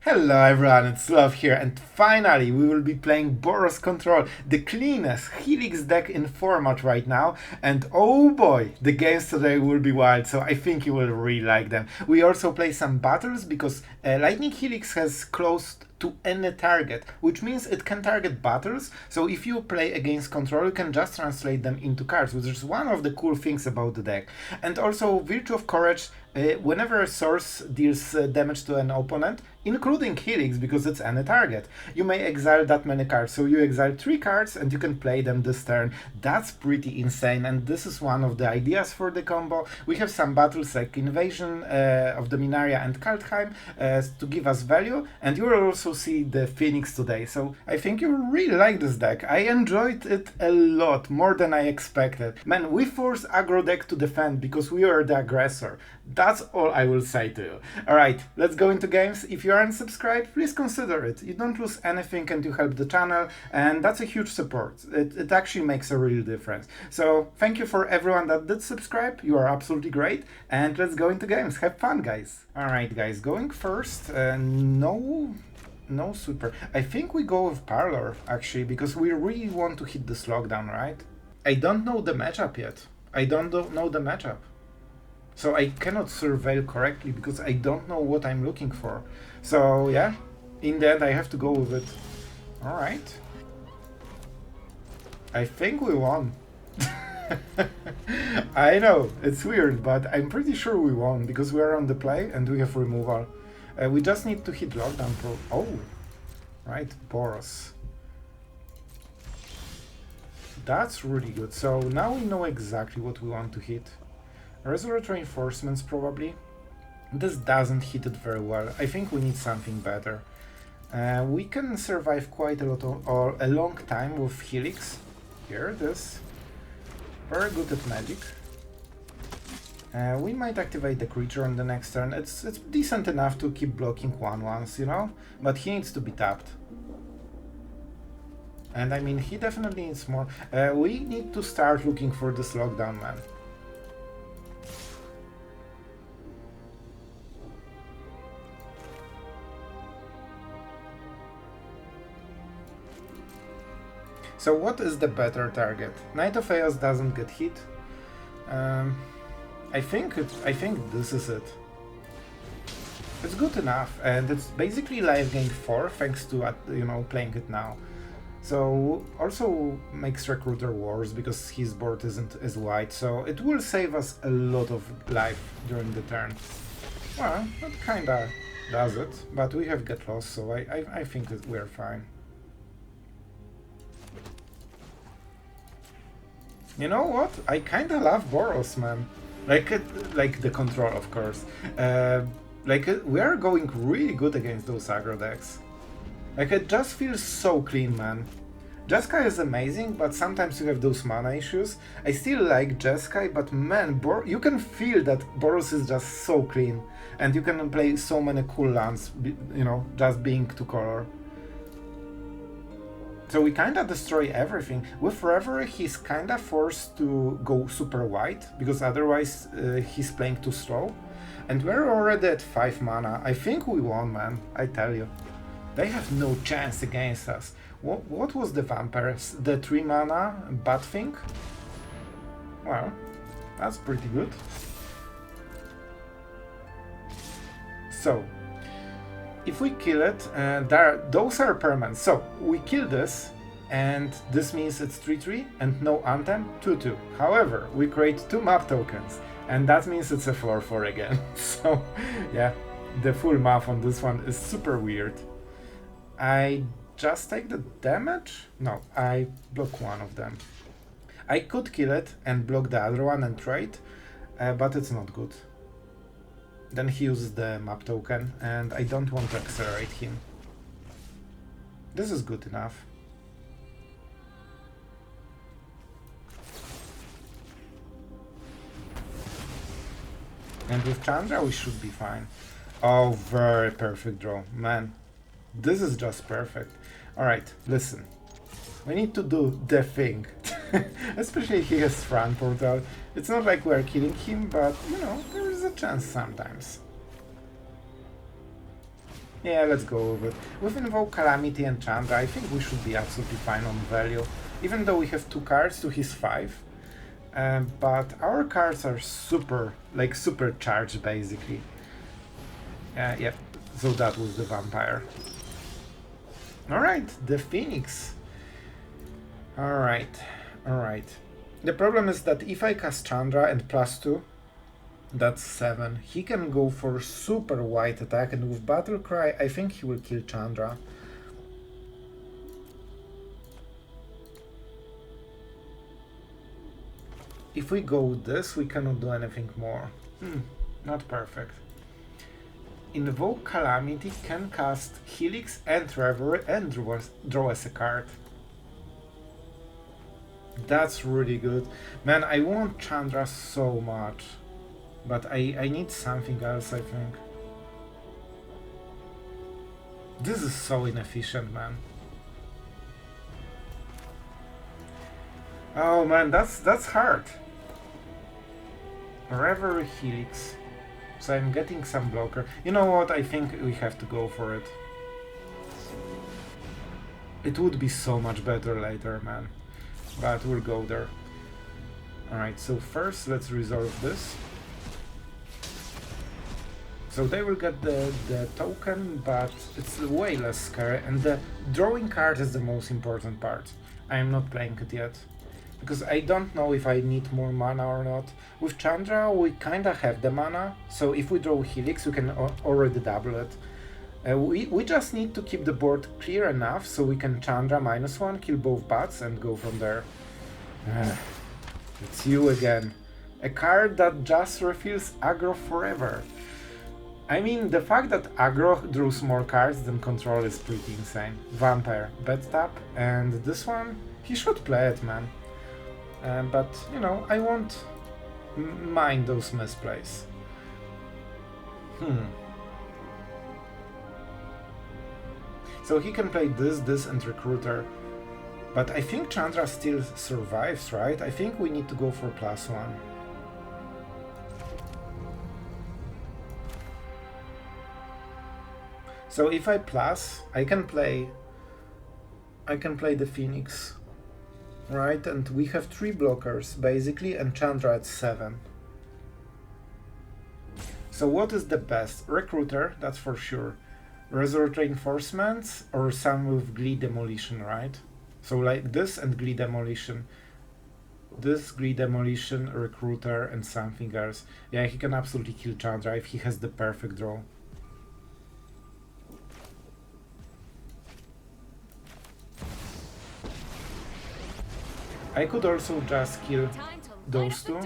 Hello everyone, it's Sloth here, and finally we will be playing Boros Control, the cleanest Helix deck in format right now, and oh boy, the games today will be wild, so I think you will really like them. We also play some battles because Lightning Helix has closed to any target, which means it can target battles, so if you play against control you can just translate them into cards, which is one of the cool things about the deck. And also Virtue of Courage, whenever a source deals damage to an opponent, including Helix because it's any target, you may exile that many cards. So you exile 3 cards and you can play them this turn. That's pretty insane, and this is one of the ideas for the combo. We have some battles like Invasion of Dominaria and Kaldheim to give us value, and you will also see the Phoenix today. So I think you really like this deck. I enjoyed it a lot, more than I expected. Man, we force aggro deck to defend because we are the aggressor. That's all I will say to you. Alright, let's go into games. If you aren't subscribed, please consider it. You don't lose anything and you help the channel, and that's a huge support. It actually makes a real difference. So thank you for everyone that did subscribe. You are absolutely great, and let's go into games. Have fun, guys. Alright guys, going first, no sweeper. I think we go with Parlor actually, because we really want to hit this lockdown, right? I don't know the matchup yet. I don't know the matchup. So I cannot surveil correctly because I don't know what I'm looking for. So yeah, in the end I have to go with it. Alright. I think we won. I know, it's weird, but I'm pretty sure we won because we are on the play and we have removal. We just need to hit lockdown pro. Oh, right, Boros. That's really good. So now we know exactly what we want to hit. Resolute Reinforcements probably. This doesn't hit it very well. I think we need something better. We can survive quite a lot or a long time with Helix. Here it is. Very good at magic. We might activate the creature on the next turn. It's decent enough to keep blocking 1/1s, you know? But he needs to be tapped. And I mean, he definitely needs more. We need to start looking for this lockdown, man. So what is the better target? Knight of Chaos doesn't get hit. I think this is it. It's good enough, and it's basically life gain 4 thanks to playing it now. So also makes Recruiter worse because his board isn't as wide, so it will save us a lot of life during the turn. Well, that kinda does it, but we have Get Lost, so I think we're fine. You know what? I kinda love Boros, man. Like the control, of course. We are going really good against those aggro decks. Like, it just feels so clean, man. Jeskai is amazing, but sometimes you have those mana issues. I still like Jeskai, but man, you can feel that Boros is just so clean. And you can play so many cool lands, just being 2-color. So we kinda destroy everything. With Revelry, he's kinda forced to go super white, because otherwise he's playing too slow. And we're already at 5 mana. I think we won, man, I tell you. They have no chance against us. What was the vampires? The 3 mana bad thing? Well, that's pretty good. So, if we kill it, those are permanent. So, we kill this, and this means it's 3/3 and no Anthem, 2/2. However, we create 2 map tokens, and that means it's a 4/4 again. So, yeah, the full math on this one is super weird. I just take the damage? No, I block one of them. I could kill it and block the other one and trade, but it's not good. Then he uses the map token, and I don't want to accelerate him. This is good enough. And with Chandra we should be fine. Oh, very perfect draw. Man, this is just perfect. Alright, listen. We need to do the thing. Especially if he has Fran Portal. It's not like we're killing him, but, there is a chance sometimes. Yeah, let's go with it. With Invoke Calamity and Chandra, I think we should be absolutely fine on value. Even though we have 2 cards to his 5. But our cards are super, like supercharged basically. Yeah, so that was the vampire. Alright, the Phoenix. Alright. The problem is that if I cast Chandra and +2, that's 7. He can go for super wide attack, and with Battle Cry, I think he will kill Chandra. If we go with this, we cannot do anything more. Not perfect. Invoke Calamity can cast Helix and Revelry and draw us a card. That's really good. Man, I want Chandra so much. But I need something else, I think. This is so inefficient, man. Oh man, that's hard. Revelry Helix. So I'm getting some blocker. You know what? I think we have to go for it. It would be so much better later, man. But we'll go there. Alright, so first let's resolve this. So they will get the token, but it's way less scary, and the drawing card is the most important part. I am not playing it yet, because I don't know if I need more mana or not. With Chandra we kinda have the mana, so if we draw Helix we can already double it. We just need to keep the board clear enough so we can Chandra -1, kill both bats and go from there. It's you again. A card that just refills aggro forever. I mean, the fact that aggro draws more cards than control is pretty insane. Vampire, bad tap, and this one, he should play it, man. But, you know, I won't mind those misplays. So he can play this, and Recruiter. But I think Chandra still survives, right? I think we need to go for +1. So if I plus, I can play the Phoenix, right? And we have 3 blockers basically, and Chandra at 7. So what is the best? Recruiter, that's for sure. Resort Reinforcements or some with Glee Demolition, right? So like this and Glee Demolition. This, Glee Demolition, Recruiter, and something else. Yeah, he can absolutely kill Chandra if he has the perfect draw. I could also just kill those 2.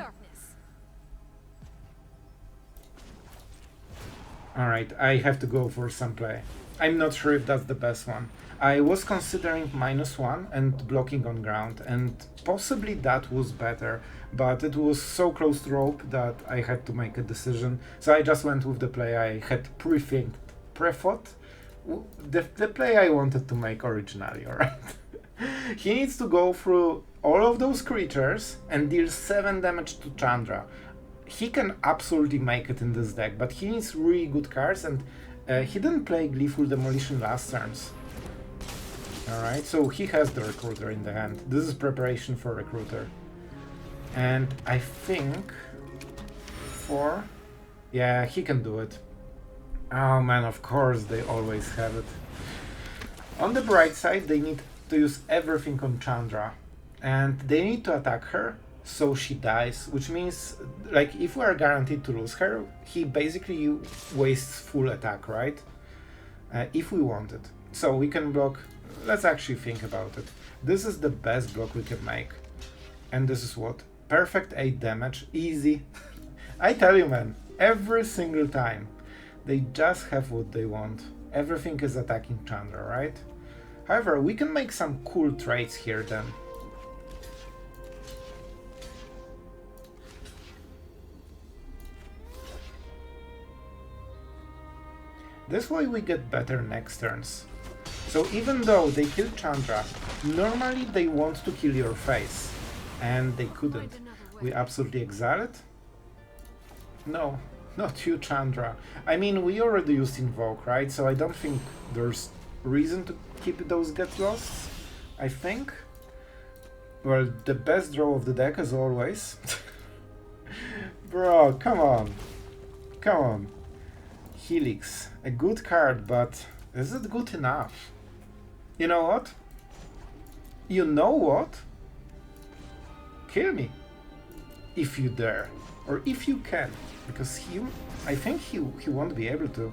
Alright, I have to go for some play. I'm not sure if that's the best one. I was considering -1 and blocking on ground, and possibly that was better, but it was so close to rope that I had to make a decision. So I just went with the play I had pre-thought. The play I wanted to make originally, alright? He needs to go through all of those creatures and deal 7 damage to Chandra. He can absolutely make it in this deck, but he needs really good cards, and he didn't play Gleeful Demolition last turns. Alright, so he has the Recruiter in the hand. This is preparation for Recruiter. And I think 4... Yeah, he can do it. Oh man, of course they always have it. On the bright side, they need to use everything on Chandra, and they need to attack her so she dies, which means, like, if we are guaranteed to lose her, he basically wastes full attack, right? If we want it. So we can block. Let's actually think about it. This is the best block we can make, and this is what? Perfect 8 damage, easy. I tell you, man, every single time they just have what they want. Everything is attacking Chandra, right? However, we can make some cool trades here then. This way we get better next turns. So even though they kill Chandra, normally they want to kill your face. And they couldn't. We absolutely exile it? No. Not you, Chandra. I mean, we already used Invoke, right? So I don't think there's reason to keep those get lost, I think. Well, the best draw of the deck as always. Bro, come on. Come on. Helix. A good card, but is it good enough? You know what? You know what? Kill me. If you dare. Or if you can. Because I think he won't be able to.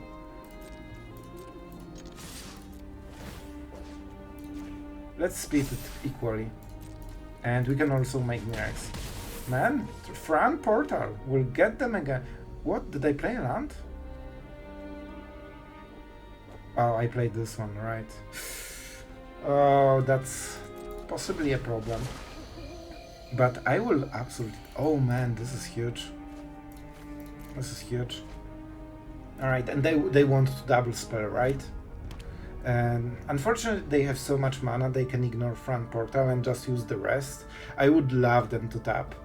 Let's split it equally. And we can also make miracles. Man, Fran Portal will get them again. What? Did I play land? Oh, I played this one, right. Oh, that's possibly a problem. But I will absolutely... Oh man, this is huge. This is huge. Alright, and they want to double spell, right? And unfortunately they have so much mana they can ignore Front Portal and just use the rest. I would love them to tap.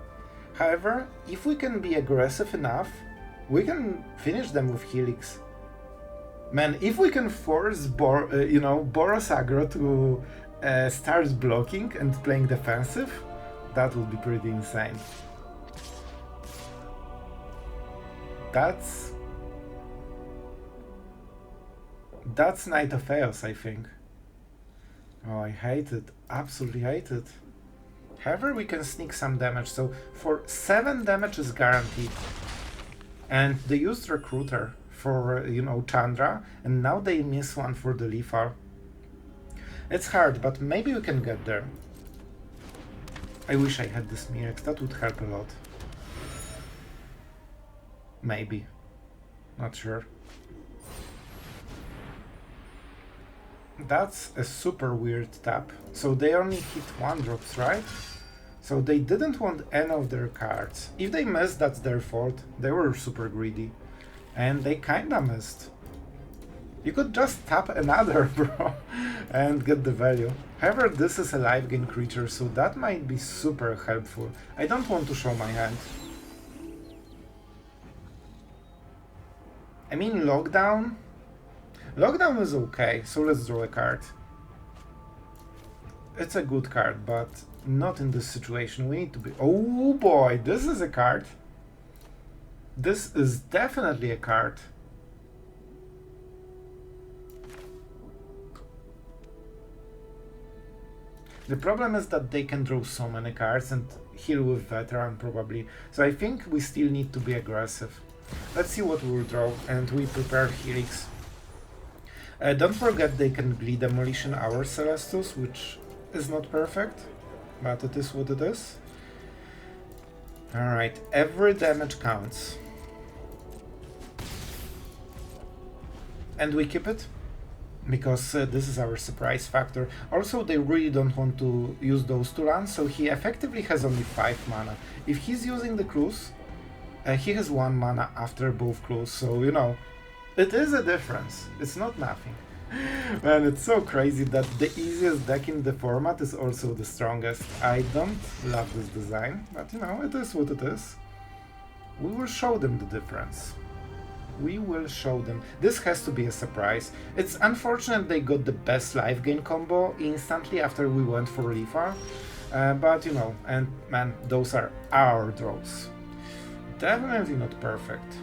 However, if we can be aggressive enough, we can finish them with Helix. Man, if we can force Boros aggro to start blocking and playing defensive, that would be pretty insane. That's Knight of Chaos, I think. Oh, I hate it. Absolutely hate it. However, we can sneak some damage, so for 7 damage is guaranteed. And they used Recruiter for, Chandra, and now they miss one for the Lethal. It's hard, but maybe we can get there. I wish I had this Mirex, that would help a lot. Maybe. Not sure. That's a super weird tap. So they only hit 1-drops, right? So they didn't want any of their cards. If they missed, that's their fault. They were super greedy. And they kinda missed. You could just tap another, bro, and get the value. However, this is a life gain creature, so that might be super helpful. I don't want to show my hand. I mean, Lockdown? Lockdown is okay, so let's draw a card. It's a good card, but not in this situation. We need to be... Oh boy, this is a card. This is definitely a card. The problem is that they can draw so many cards and heal with Veteran probably. So I think we still need to be aggressive. Let's see what we'll draw, and we prepare Helix. Don't forget they can bleed Demolition our Celestus, which is not perfect, but it is what it is. Alright, every damage counts. And we keep it, because this is our surprise factor. Also, they really don't want to use those 2 lands, so he effectively has only 5 mana. If he's using the Cruise, he has 1 mana after both Cruise, so it is a difference. It's not nothing. Man, it's so crazy that the easiest deck in the format is also the strongest. I don't love this design, but it is what it is. We will show them the difference. We will show them. This has to be a surprise. It's unfortunate they got the best life gain combo instantly after we went for Lethal. But and man, those are our draws. Definitely not perfect.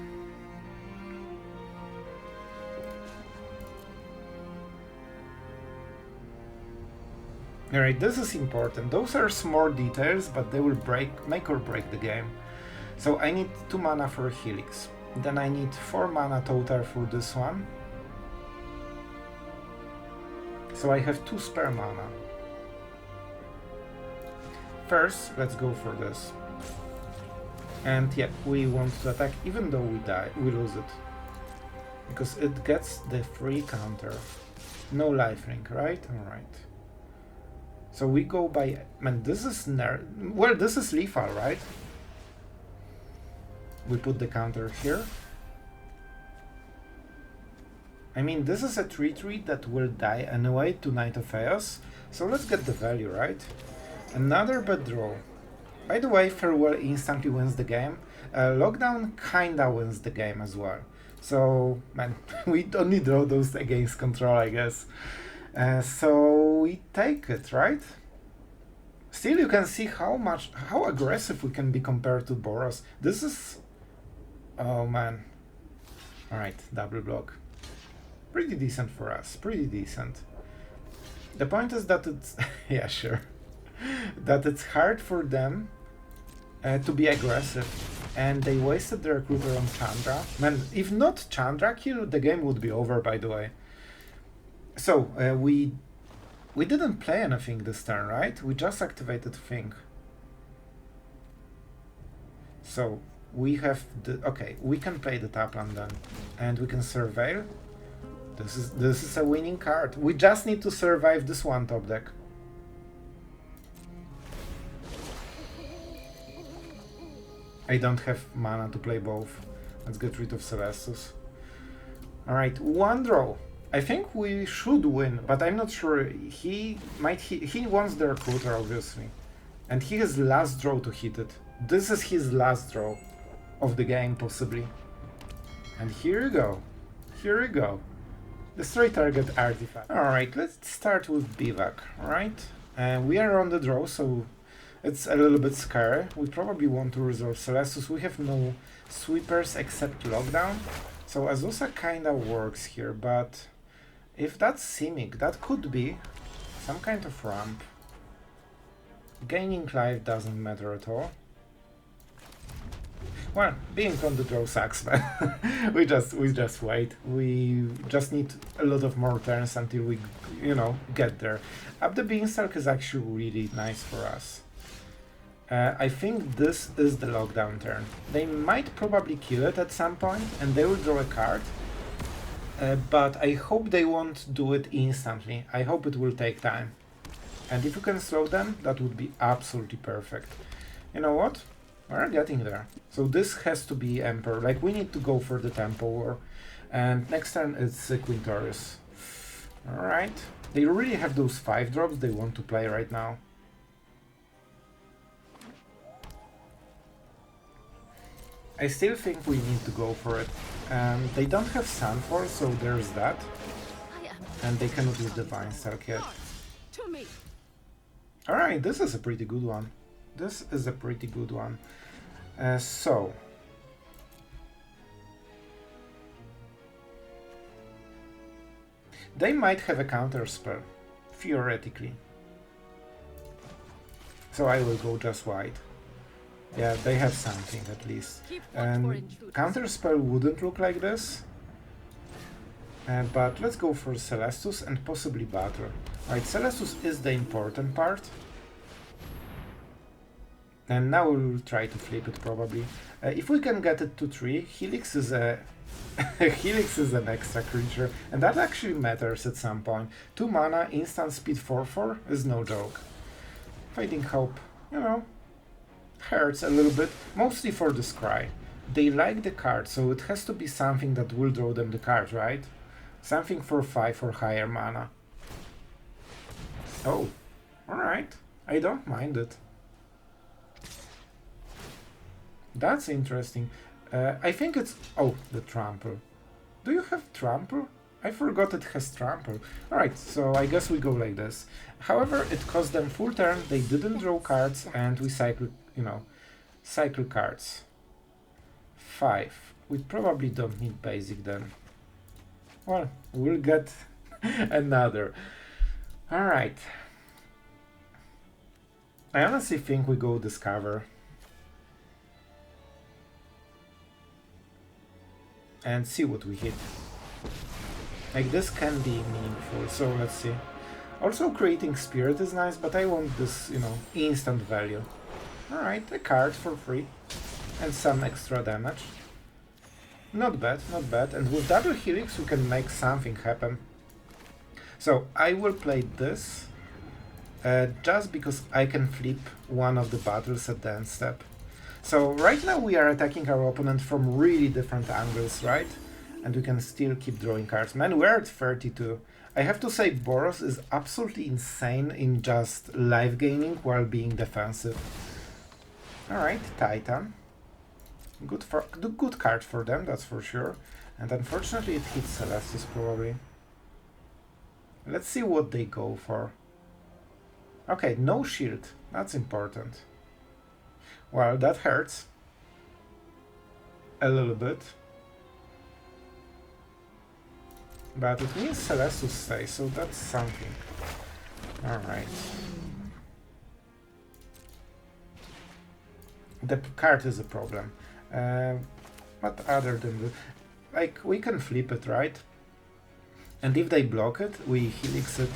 Alright, this is important. Those are small details, but they will make or break the game. So I need 2 mana for Helix. Then I need 4 mana total for this one. So I have 2 spare mana. First, let's go for this. And yeah, we want to attack even though we lose it. Because it gets the free counter. No lifelink, right? Alright. So we go by... Man, this is... Well, this is Lethal, right? We put the counter here. I mean, this is a 3/3 that will die anyway to Knight of Chaos. So let's get the value, right? Another bad draw. By the way, Farewell instantly wins the game. Lockdown kinda wins the game as well. So, man, we only draw those against control, I guess. So we take it, right? Still, you can see how aggressive we can be compared to Boros. This is... Oh, man. Alright, double block. Pretty decent for us, pretty decent. The point is that it's... yeah, sure. That it's hard for them to be aggressive. And they wasted the recruiter on Chandra. Man, if not Chandra kill, the game would be over, by the way. So, we didn't play anything this turn, right? We just activated Thing. So, we have the... Okay, we can play the top land then. And we can surveil. This is a winning card. We just need to survive this one top deck. I don't have mana to play both. Let's get rid of Celestus. Alright, one draw. I think we should win, but I'm not sure. He wants the recruiter, obviously. And he has last draw to hit it. This is his last draw of the game, possibly. And here you go. Here you go. Destroy target artifact. Alright, let's start with Bivak, alright? We are on the draw, so it's a little bit scary. We probably want to resolve Celestus. We have no sweepers except Lockdown. So Azusa kinda works here, but if that's Simic, that could be some kind of ramp. Gaining life doesn't matter at all. Well, being on the draw sucks, but we just wait. We just need a lot of more turns until we, you know, get there. Up the Beanstalk is actually really nice for us. I think this is the Lockdown turn. They might probably kill it at some point, and they will draw a card. But I hope they won't do it instantly. I hope it will take time. And if you can slow them, that would be absolutely perfect. You know what? We're getting there. So this has to be Emperor. Like, we need to go for the Tempo War. And next turn it's Quintorius. Alright. They really have those 5 drops they want to play right now. I still think we need to go for it. They don't have Sunfall, so there's that. And they cannot use Defiance yet. Alright, this is a pretty good one. This is a pretty good one. So... They might have a counter spell, theoretically. So I will go just white. Yeah, they have something at least. And counterspell wouldn't look like this. But let's go for Celestus and possibly Battle. Right, Celestus is the important part. And now we'll try to flip it probably. If we can get it to 3, Helix is a Helix is an extra creature, and that actually matters at some point. 2 mana, instant speed 4/4 is no joke. Fading Hope, you know, hurts a little bit, mostly for the Scry. They like the card, so it has to be something that will draw them the card, right? Something for 5 or higher mana. Oh, alright, I don't mind it. That's interesting. I think it's... Oh, the Trample. Do you have Trample? I forgot it has Trample. Alright, so I guess we go like this. However, it cost them full turn, they didn't draw cards, and we cycle, you know, cycle cards. 5. We probably don't need basic then. Well, we'll get another. Alright. I honestly think we go Discover. And see what we hit. Like, this can be meaningful, so let's see. Also, creating Spirit is nice, but I want this, you know, instant value. Alright, a card for free. And some extra damage. Not bad, not bad. And with double Helix we can make something happen. So, I will play this just because I can flip one of the battles at the end step. So right now we are attacking our opponent from really different angles, right? And we can still keep drawing cards. Man, we're at 32. I have to say Boros is absolutely insane in just life gaining while being defensive. Alright, Titan. Good card for them, that's for sure. And unfortunately it hits Celestus probably. Let's see what they go for. Okay, no shield. That's important. Well, that hurts. A little bit. But it means Celestus stays, so that's something. Alright. The card is a problem. But other than that, like, we can flip it, right? And if they block it, we helix it.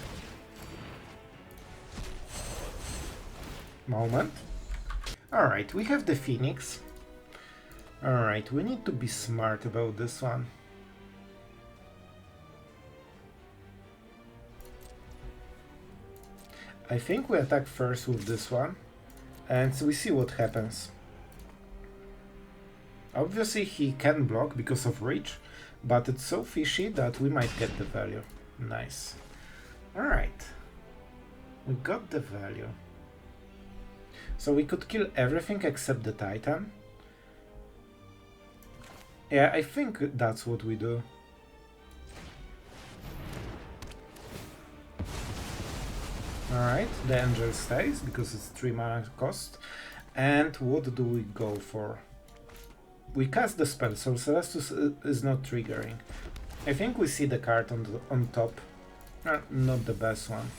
Moment. Alright, we have the Phoenix. Alright, we need to be smart about this one. I think we attack first with this one, and so we see what happens. Obviously he can block because of reach, but it's so fishy that we might get the value. Nice. Alright. We got the value. So we could kill everything except the Titan. Yeah, I think that's what we do. Alright, the Angel stays because it's 3 mana cost. And what do we go for? We cast the spell, so Celestus is not triggering. I think we see the card on top. Not the best one.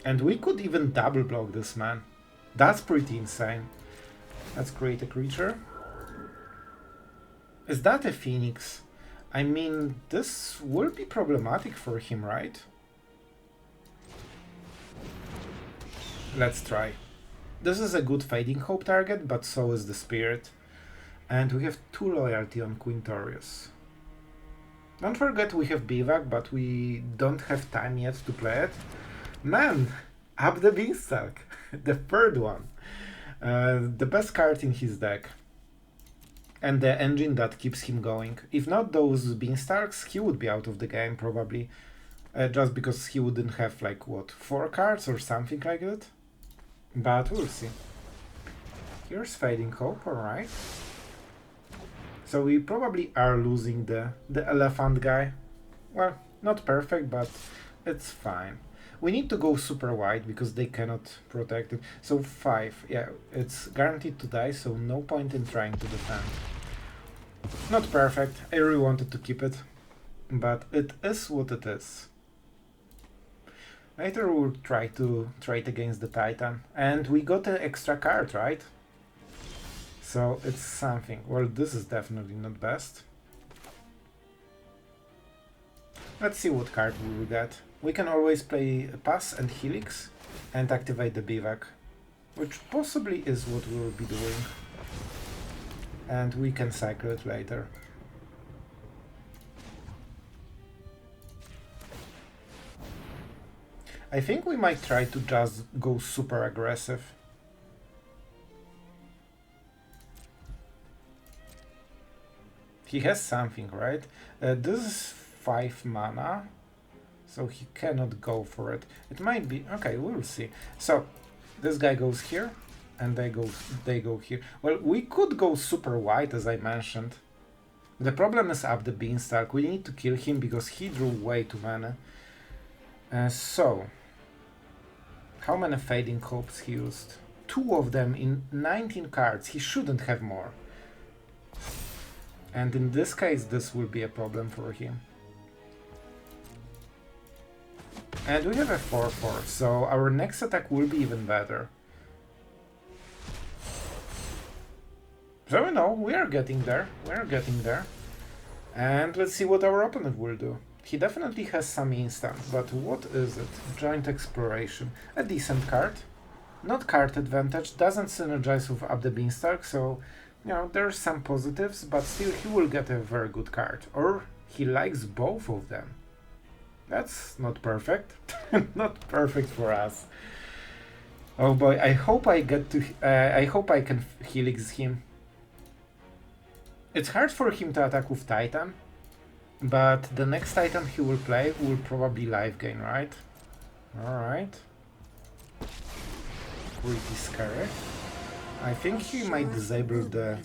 And we could even double block this man. That's pretty insane. Let's create a creature. Is that a Phoenix? I mean, this will be problematic for him, right? Let's try. This is a good Fading Hope target, but so is the Spirit. And we have 2 loyalty on Quintorius. Don't forget we have Bivak, but we don't have time yet to play it. Man, up the Beanstalk, the third one. The best card in his deck. And the engine that keeps him going. If not those Beanstalks, he would be out of the game probably. Just because he wouldn't have like, what, 4 cards or something like that? But we'll see. Here's Fading Hope, alright. So we probably are losing the elephant guy. Well, not perfect, but it's fine. We need to go super wide because they cannot protect it. So 5, yeah, it's guaranteed to die, so no point in trying to defend. Not perfect, I really wanted to keep it, but it is what it is. Later we'll try to trade against the Titan, and we got an extra card, right? So it's something. Well, this is definitely not best. Let's see what card we will get. We can always play Pass and Helix and activate the Bivak, which possibly is what we will be doing. And we can cycle it later. I think we might try to just go super aggressive. He has something, right? This is 5 mana, so he cannot go for it. It might be... okay, we'll see. So, this guy goes here, and they go here. Well, we could go super wide, as I mentioned. The problem is up the Beanstalk. We need to kill him because he drew way too many. So, how many Fading Hopes he used? 2 of them in 19 cards. He shouldn't have more. And in this case, this will be a problem for him. And we have a 4/4, so our next attack will be even better. So you know, we are getting there. We are getting there. And let's see what our opponent will do. He definitely has some instant, but what is it? Joint Exploration. A decent card. Not card advantage, doesn't synergize with Up the Beanstalk, so you know, there's some positives, but still he will get a very good card. Or he likes both of them. That's not perfect. Not perfect for us. Oh boy, I hope I get to... I hope I can helix him. It's hard for him to attack with Titan, but the next Titan he will play will probably life gain, right? Alright. pretty scary. I think he might disable the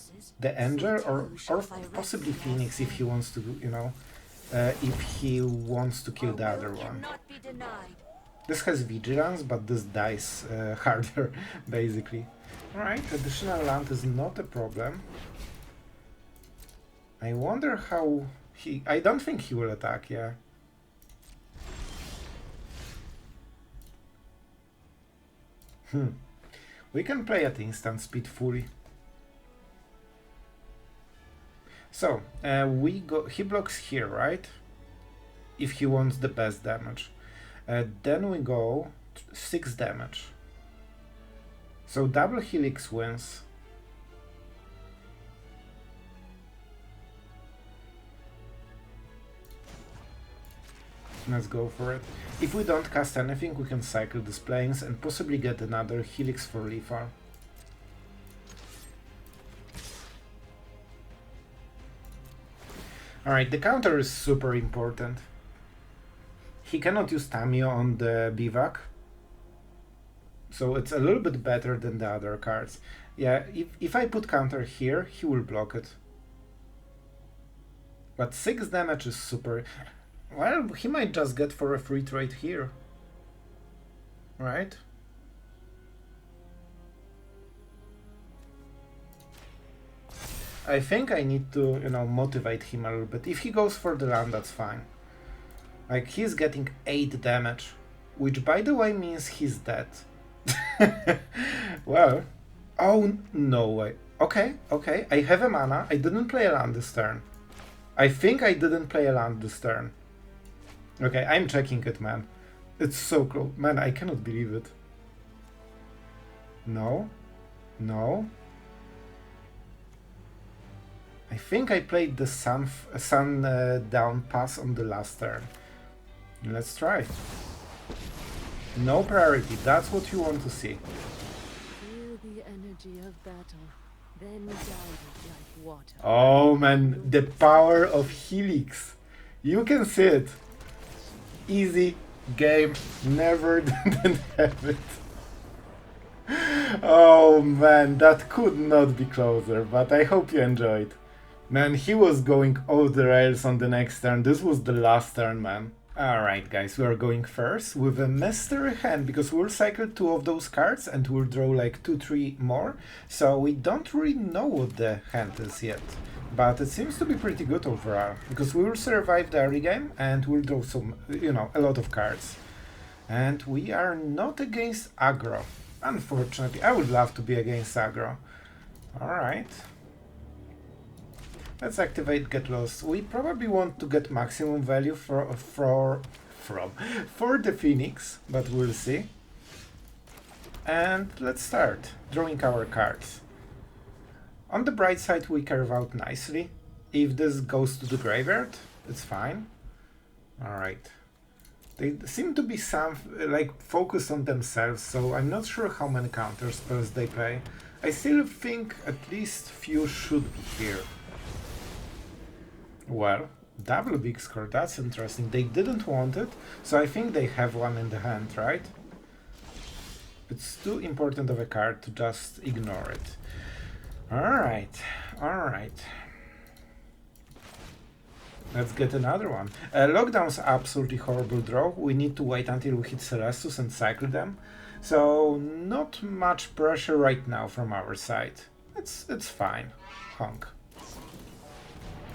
Angel or possibly Phoenix if he wants to, you know, if he wants to kill the other one. This has Vigilance, but this dies harder, basically. Alright, additional land is not a problem. I wonder how he... I don't think he will attack, yeah. We can play at instant speed fully. So, we go... He blocks here, right? If he wants the best damage. Then we go 6 damage. So double Helix wins. Let's go for it. If we don't cast anything, we can cycle these planes and possibly get another Helix for lethal. Alright, the counter is super important. He cannot use Tamio on the Bivak, so it's a little bit better than the other cards. Yeah, if I put counter here, he will block it. But 6 damage is super... Well, he might just get for a free trade here. Right? I think I need to, you know, motivate him a little bit. If he goes for the land, that's fine. Like, he's getting 8 damage, which, by the way, means he's dead. Well, oh, no way. Okay, okay, I have a mana. I didn't play a land this turn. I think I didn't play a land this turn. Okay, I'm checking it, man. It's so close. Man, I cannot believe it. No. No. I think I played the sun down pass on the last turn. Let's try. No priority, that's what you want to see. Feel the energy of battle, then guide it like water. Oh man, the power of Helix. You can see it. Easy game, never didn't have it. Oh man, that could not be closer, but I hope you enjoyed. Man, he was going off the rails on the next turn. This was the last turn, man. Alright guys, we are going first with a mystery hand, because we'll cycle 2 of those cards and we'll draw like 2-3 more, so we don't really know what the hand is yet. But it seems to be pretty good overall, because we will survive the early game and we'll draw some, you know, a lot of cards. And we are not against aggro. Unfortunately, I would love to be against aggro. Alright. Let's activate Get Lost. We probably want to get maximum value for the Phoenix, but we'll see. And let's start drawing our cards. On the bright side, we carve out nicely. If this goes to the graveyard, it's fine. Alright. They seem to be some like focused on themselves, so I'm not sure how many counter spells they play. I still think at least few should be here. Well, double big score, that's interesting. They didn't want it, so I think they have one in the hand, right? It's too important of a card to just ignore it. Alright, alright. Let's get another one. Lockdown's absolutely horrible draw. We need to wait until we hit Celestus and cycle them. So, not much pressure right now from our side. It's fine. Honk.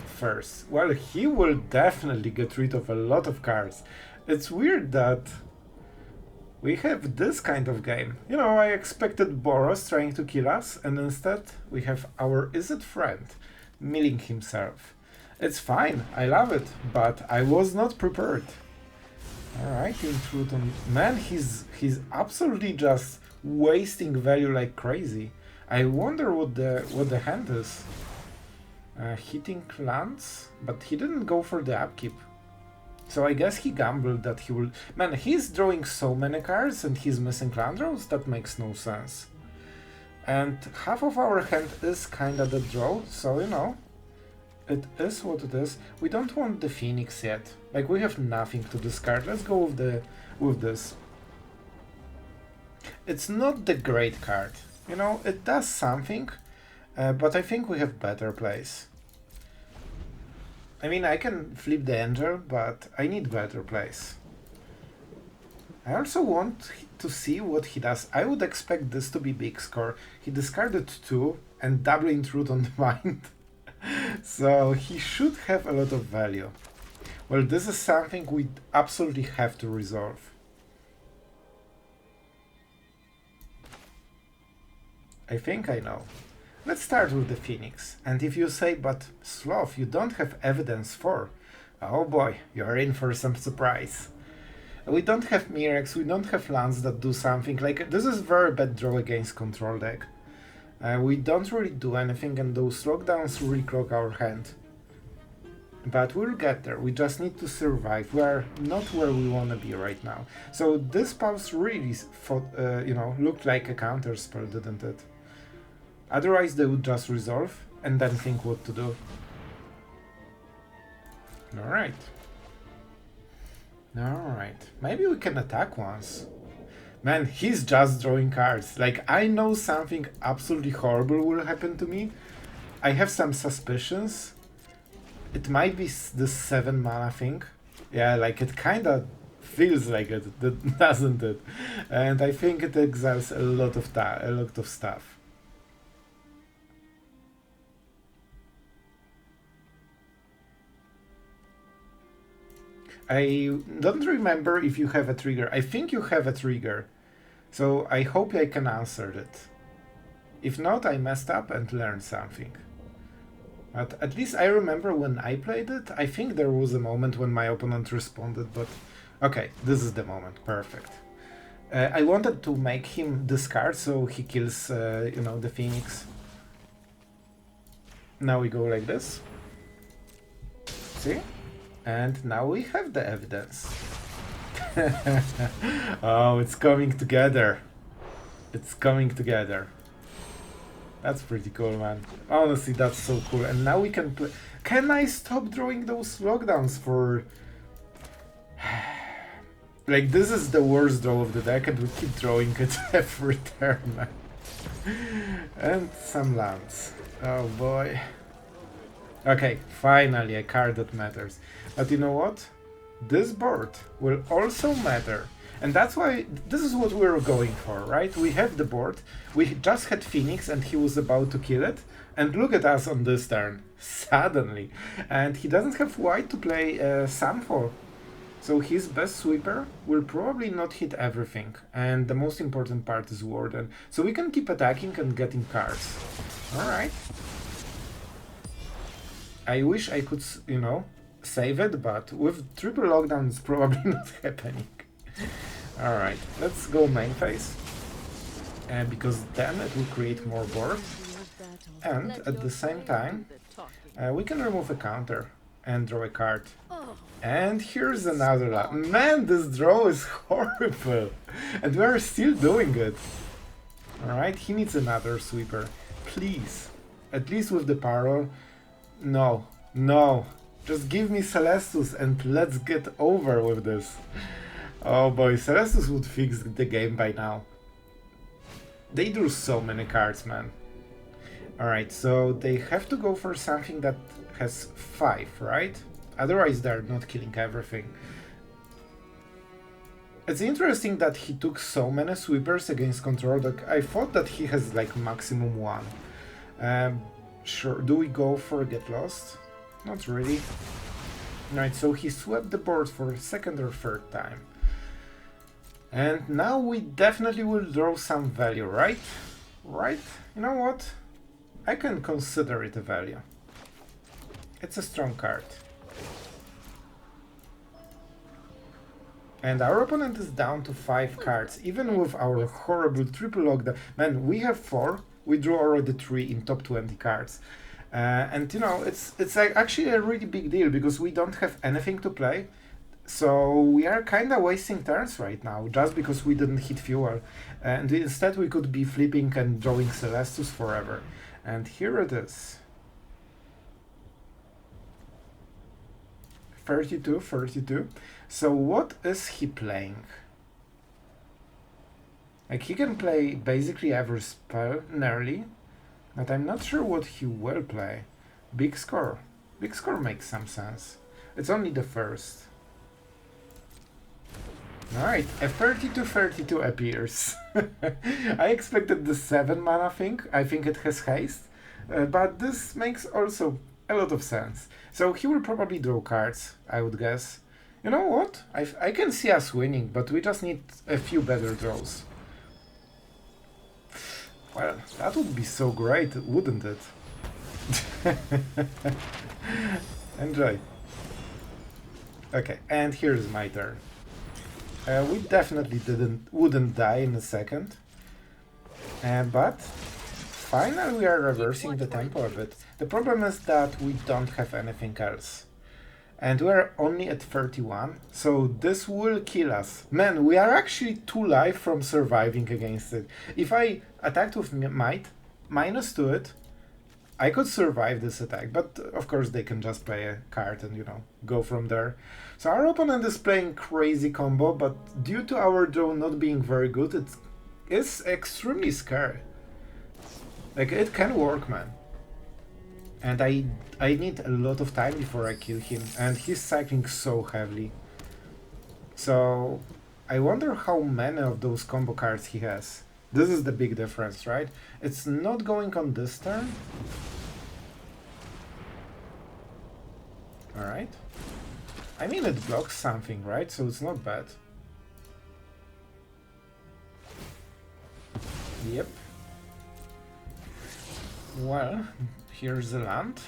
First. Well, he will definitely get rid of a lot of cards. It's weird that we have this kind of game. You know, I expected Boros trying to kill us, and instead we have our Izzet friend milling himself. It's fine, I love it, but I was not prepared. Alright, intrude on... Man, he's absolutely just wasting value like crazy. I wonder what the hand is. Hitting lands, but he didn't go for the upkeep. So I guess he gambled that he will... Man, he's drawing so many cards and he's missing land draws? That makes no sense. And half of our hand is kinda the draw, so you know, it is what it is. We don't want the Phoenix yet. Like, we have nothing to discard. Let's go with this. It's not the great card. You know, it does something, but I think we have better plays. I mean, I can flip the angel, but I need better plays. I also want to see what he does. I would expect this to be big score. He discarded 2 and double intrude on the mind. So he should have a lot of value. Well, this is something we absolutely have to resolve. I think I know. Let's start with the Phoenix. And if you say, but Sloth, you don't have evidence for... Oh boy, you're in for some surprise. We don't have Mirex, we don't have lands that do something. Like, this is very bad draw against control deck. We don't really do anything, and those lockdowns really clog our hand. But we'll get there, we just need to survive. We are not where we want to be right now. So this pulse really looked like a counter spell, didn't it? Otherwise they would just resolve and then think what to do. Alright. Alright. Maybe we can attack once. Man, he's just drawing cards. Like, I know something absolutely horrible will happen to me. I have some suspicions. It might be the 7 mana thing. Yeah, like, it kinda feels like it, doesn't it? And I think it exiles a lot of stuff. I don't remember if you have a trigger. I think you have a trigger. So I hope I can answer it. If not, I messed up and learned something. But at least I remember when I played it, I think there was a moment when my opponent responded, but... Okay, this is the moment. Perfect. I wanted to make him discard so he kills, the Phoenix. Now we go like this. See? And now we have the evidence. Oh, it's coming together. It's coming together. That's pretty cool, man. Honestly, that's so cool. And now we can play... Can I stop drawing those lockdowns for... Like, this is the worst draw of the deck and we keep drawing it every turn, man. And some lands. Oh boy. Okay, finally a card that matters. But you know what? This board will also matter. And that's why this is what we're going for, right? We have the board. We just had Phoenix and he was about to kill it. And look at us on this turn. Suddenly. And he doesn't have white to play Sunfall. So his best sweeper will probably not hit everything. And the most important part is Warden. So we can keep attacking and getting cards. Alright. I wish I could, save it, but with triple lockdown it's probably not happening. Alright, let's go main phase. Because then it will create more board. And at the same time, we can remove a counter and draw a card. And here's another land. Man, this draw is horrible! And we are still doing it. Alright, he needs another sweeper. Please. At least with the Parlor. No, no. Just give me Celestus and let's get over with this. Oh boy, Celestus would fix the game by now. They drew so many cards, man. Alright, so they have to go for something that has 5, right? Otherwise they're not killing everything. It's interesting that he took so many sweepers against control deck. I thought that he has like maximum 1. Sure, do we go for Get Lost? Not really. Right, so he swept the board for a second or third time. And now we definitely will draw some value, right? Right? You know what? I can consider it a value. It's a strong card. And our opponent is down to 5 cards, even with our horrible triple lockdown. Man, we have 4. We drew already 3 in top 20 cards. And it's like actually a really big deal because we don't have anything to play. So we are kind of wasting turns right now just because we didn't hit fuel. And instead we could be flipping and drawing Celestus forever. And here it is. 32, 32. So what is he playing? Like, he can play basically every spell nearly, but I'm not sure what he will play. Big score. Big score makes some sense. It's only the first. Alright, a 32-32 appears. I expected the 7 mana thing. I think it has haste. But this makes also a lot of sense. So he will probably draw cards, I would guess. You know what? I can see us winning, but we just need a few better draws. Well, that would be so great, wouldn't it? Enjoy. Okay, and here's my turn. We definitely wouldn't die in a second. But finally we are reversing the tempo a bit. The problem is that we don't have anything else. And we're only at 31, so this will kill us. Man, we are actually 2 life from surviving against it. If I attacked with might, -2 it, I could survive this attack, but of course they can just play a card and, you know, go from there. So our opponent is playing crazy combo, but due to our draw not being very good, it is extremely scary. Like, it can work, man. And I need a lot of time before I kill him, and he's cycling so heavily. So I wonder how many of those combo cards he has. This is the big difference, right? It's not going on this turn. Alright. I mean, it blocks something, right? So it's not bad. Yep. Well, here's the land.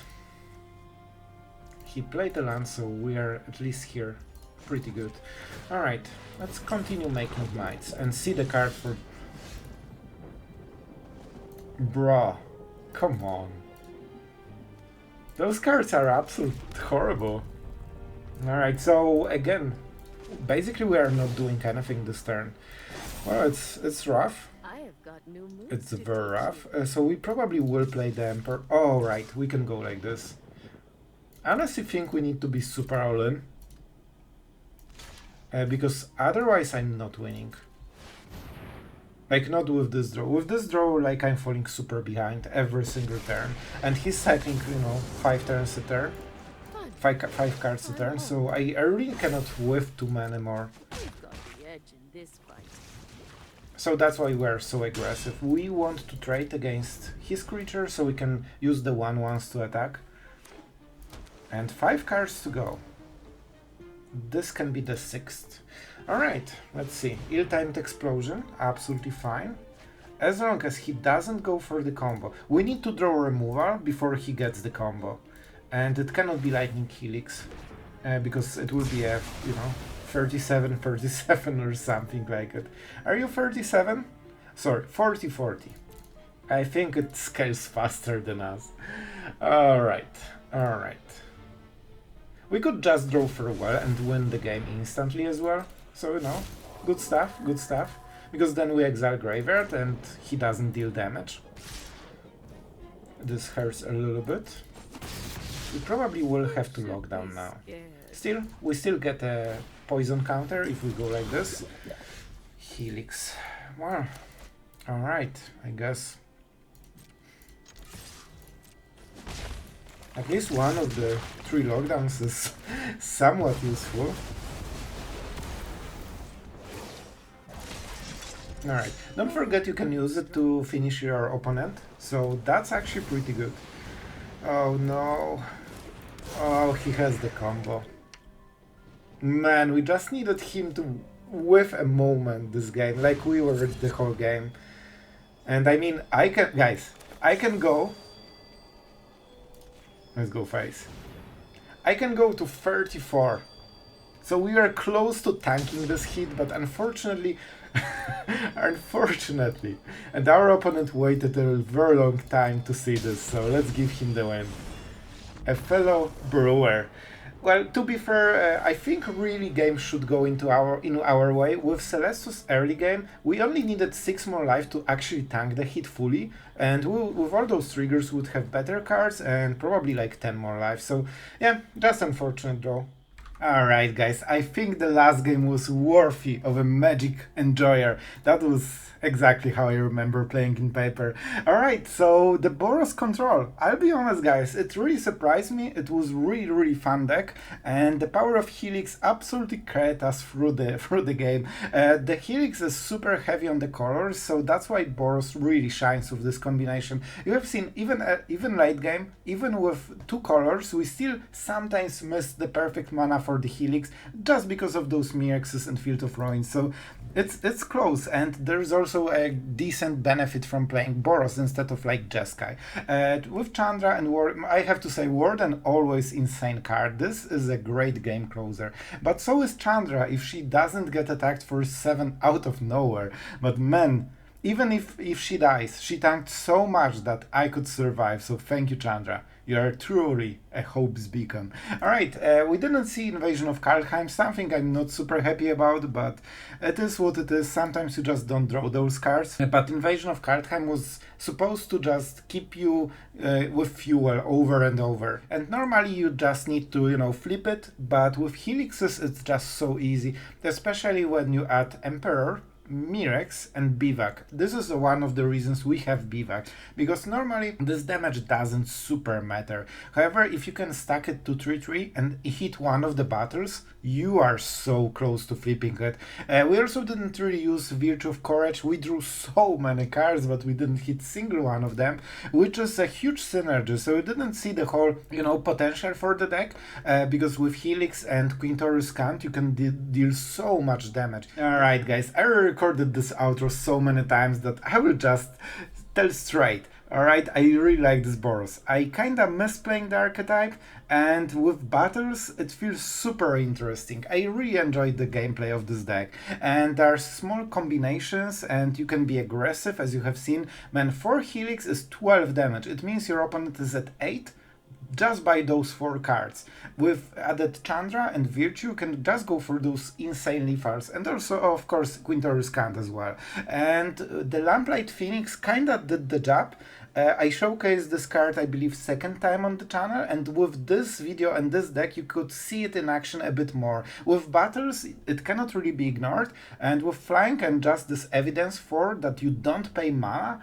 He played the land, so we are at least here pretty good. Alright, let's continue making mites and see the card for... Bruh, come on. Those cards are absolutely horrible. Alright, so again, basically we are not doing anything this turn. Well, it's rough. It's very rough. So we probably will play the Emperor. Oh, right, we can go like this. I honestly think we need to be super all-in. Because otherwise I'm not winning. Like, not with this draw. With this draw, like, I'm falling super behind every single turn. And he's cycling, you know, 5 turns a turn. 5 cards a turn, so I really cannot whiff too many more. So that's why we're so aggressive. We want to trade against his creature, so we can use the 1/1s to attack. And 5 cards to go. This can be the 6th. Alright, let's see. Ill-timed explosion, absolutely fine. As long as he doesn't go for the combo. We need to draw removal before he gets the combo. And it cannot be Lightning Helix, because it will be a, you know, 37-37 or something like it. Are you 37? Sorry, 40-40. I think it scales faster than us. Alright, alright. We could just draw farewell and win the game instantly as well. So, you know, good stuff, good stuff. Because then we exile Graveyard and he doesn't deal damage. This hurts a little bit. We probably will have to lock down now. Still, we still get a poison counter if we go like this. Helix. Well, alright, I guess. At least one of the 3 lockdowns is somewhat useful. Alright, don't forget you can use it to finish your opponent, so that's actually pretty good. Oh no. Oh, he has the combo. Man, we just needed him to whiff a moment this game, like we were the whole game. And I mean, guys, I can go. Let's go face. I can go to 34. So we are close to tanking this hit, but unfortunately, and our opponent waited a very long time to see this, so let's give him the win. A fellow brewer. Well, to be fair, I think really games should go in our way. With Celestus early game, we only needed 6 more life to actually tank the hit fully, and with all those triggers would have better cards and probably like 10 more life. So yeah, just unfortunate draw. Alright guys, I think the last game was worthy of a Magic Enjoyer. That was exactly how I remember playing in paper. Alright, so the Boros control. I'll be honest guys, it really surprised me. It was really fun deck, and the power of Helix absolutely carried us through the game. The Helix is super heavy on the colors, so that's why Boros really shines with this combination. You have seen even late game, even with two colors, we still sometimes miss the perfect mana for the Helix just because of those Mirexes and Field of Ruin. So it's close, and there's also a decent benefit from playing Boros instead of like Jeskai. With Chandra and Warden, I have to say Warden always insane card. This is a great game closer. But so is Chandra if she doesn't get attacked for 7 out of nowhere. But man, even if she dies, she tanked so much that I could survive, so thank you Chandra. You are truly a hope's beacon. Alright, we didn't see Invasion of Kaldheim, something I'm not super happy about, but it is what it is. Sometimes you just don't draw those cards. But Invasion of Kaldheim was supposed to just keep you with fuel over and over. And normally you just need to, flip it, but with Helixes it's just so easy, especially when you add Emperor, Mirex and Bivac. This is one of the reasons we have Bivac, because normally this damage doesn't super matter. However, if you can stack it to 3-3 and hit one of the battles, you are so close to flipping it. We also didn't really use Virtue of Courage. We drew so many cards, but we didn't hit single one of them, which is a huge synergy. So we didn't see the whole, potential for the deck, because with Helix and Quintorius Cant, you can deal so much damage. Alright guys, I recorded this outro so many times that I will just tell straight. Alright, I really like this Boros. I kinda miss playing the archetype, and with battles it feels super interesting. I really enjoyed the gameplay of this deck, and there are small combinations and you can be aggressive, as you have seen. Man, 4 Helix is 12 damage. It means your opponent is at 8 just by those 4 cards. With added Chandra and Virtue, you can just go for those insane lethals, and also of course Quintorius Cant as well. And the Lamplight Phoenix kinda did the job. I showcased this card, I believe, 2nd time on the channel, and with this video and this deck you could see it in action a bit more. With battles it cannot really be ignored, and with flying and just this evidence for that you don't pay mana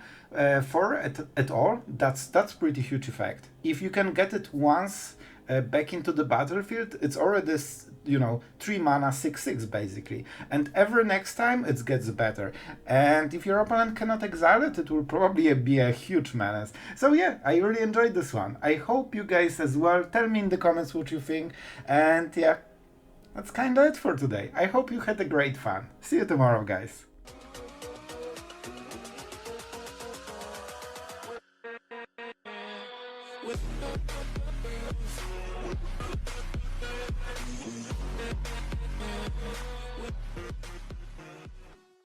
for at all, that's pretty huge effect. If you can get it once back into the battlefield, it's already 3 mana 6/6 basically, and every next time it gets better. And if your opponent cannot exile it, it will probably be a huge menace. So yeah, I really enjoyed this one. I hope you guys as well. Tell me in the comments what you think, and yeah, that's kinda it for today. I hope you had a great fun. See you tomorrow guys.